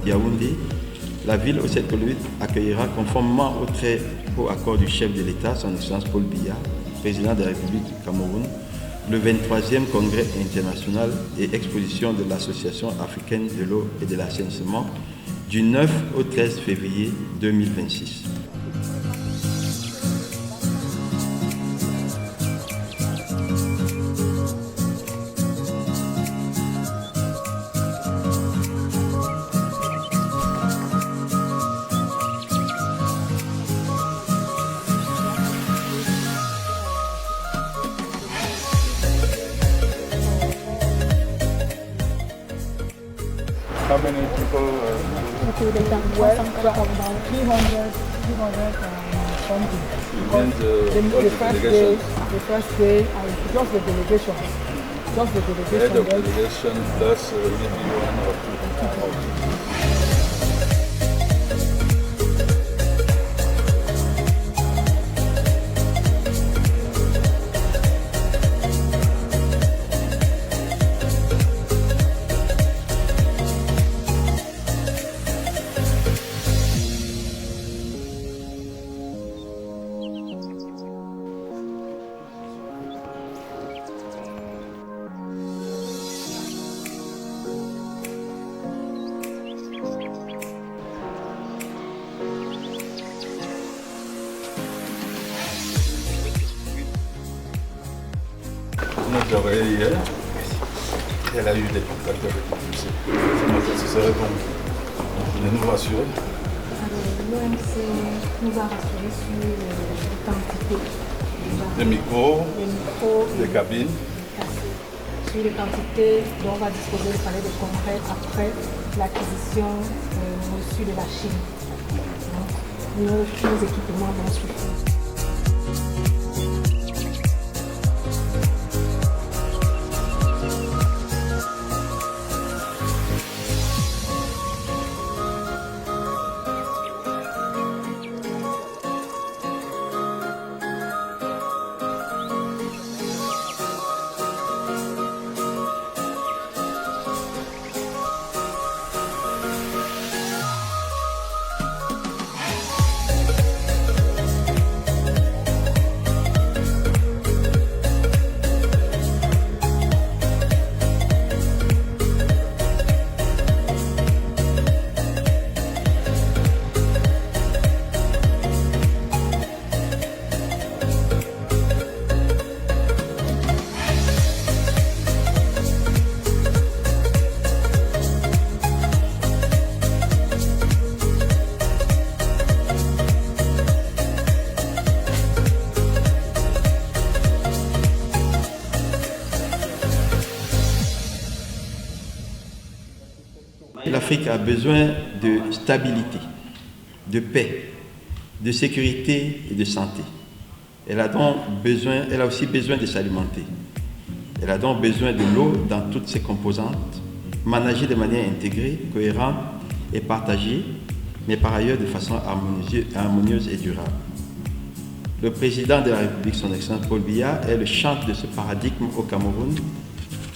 Yaoundé, la ville au 7 Colombie accueillera, conformément au très haut accord du chef de l'État, son Excellence Paul Biya, président de la République du Cameroun, le 23e congrès international et exposition de l'Association africaine de l'eau et de l'assainissement du 9 au 13 février 2026. How many people? Okay, they can well, from about 300 something. And The first day, just the delegation. The head of delegation plus maybe one or two. On a travaillé hier. Elle a eu des contacts avec l'OMC. Ce matin, ce serait bon de nous rassurer. L'OMC nous a rassurés sur les quantités. Des micros, des cabines. Sur les quantités dont on va disposer le palais de congrès après l'acquisition reçue de la Chine. Donc, nos équipements vont suffire. L'Afrique a besoin de stabilité, de paix, de sécurité et de santé. Elle a aussi besoin de s'alimenter. Elle a donc besoin de l'eau dans toutes ses composantes, managée de manière intégrée, cohérente et partagée, mais par ailleurs de façon harmonieuse et durable. Le président de la République, son Excellence Paul Biya, est le chantre de ce paradigme au Cameroun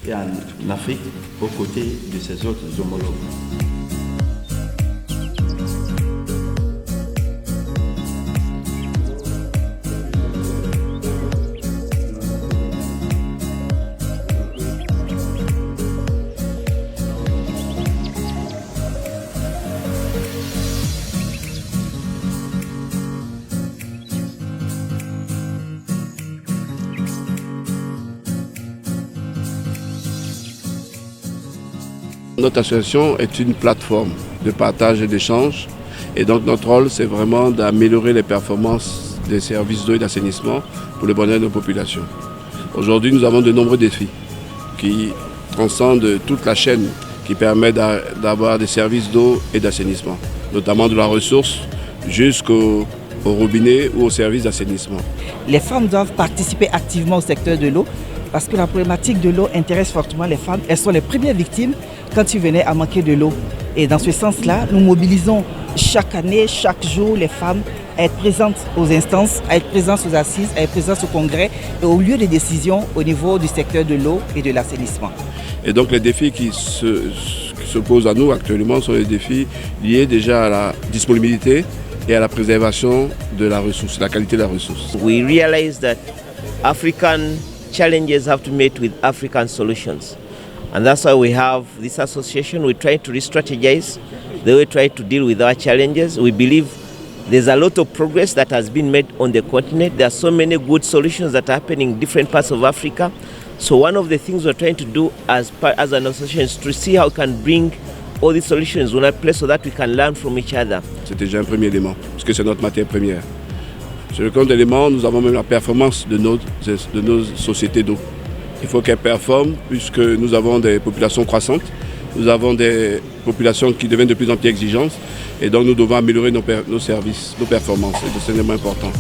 et en Afrique, aux côtés de ses autres homologues. Notre association est une plateforme de partage et d'échange et donc notre rôle c'est vraiment d'améliorer les performances des services d'eau et d'assainissement pour le bonheur de nos populations. Aujourd'hui nous avons de nombreux défis qui transcendent toute la chaîne qui permet d'avoir des services d'eau et d'assainissement, notamment de la ressource jusqu'au robinet ou au service d'assainissement. Les femmes doivent participer activement au secteur de l'eau parce que la problématique de l'eau intéresse fortement les femmes. Elles sont les premières victimes quand il venait à manquer de l'eau. Et dans ce sens-là, nous mobilisons chaque année, chaque jour, les femmes à être présentes aux instances, à être présentes aux assises, à être présentes au congrès et au lieu de décision au niveau du secteur de l'eau et de l'assainissement. Et donc les défis se posent à nous actuellement sont les défis liés déjà à la disponibilité et à la préservation de la ressource, la qualité de la ressource. We realize that African challenges have to meet with African solutions. And that's why we have this association. We're trying to re-strategize the way we try to deal with our challenges. We believe there's a lot of progress that has been made on the continent. There are so many good solutions that are happening in different parts of Africa. So one of the things we're trying to do as an association is to see how we can bring all these solutions in a place so that we can learn from each other. C'est déjà un premier élément, puisque c'est notre matière première. Sur le compte d'éléments, nous avons même la performance de nos sociétés d'eau. Il faut qu'elles performent, puisque nous avons des populations croissantes, nous avons des populations qui deviennent de plus en plus exigeantes, et donc nous devons améliorer nos services, nos performances. C'est un élément important.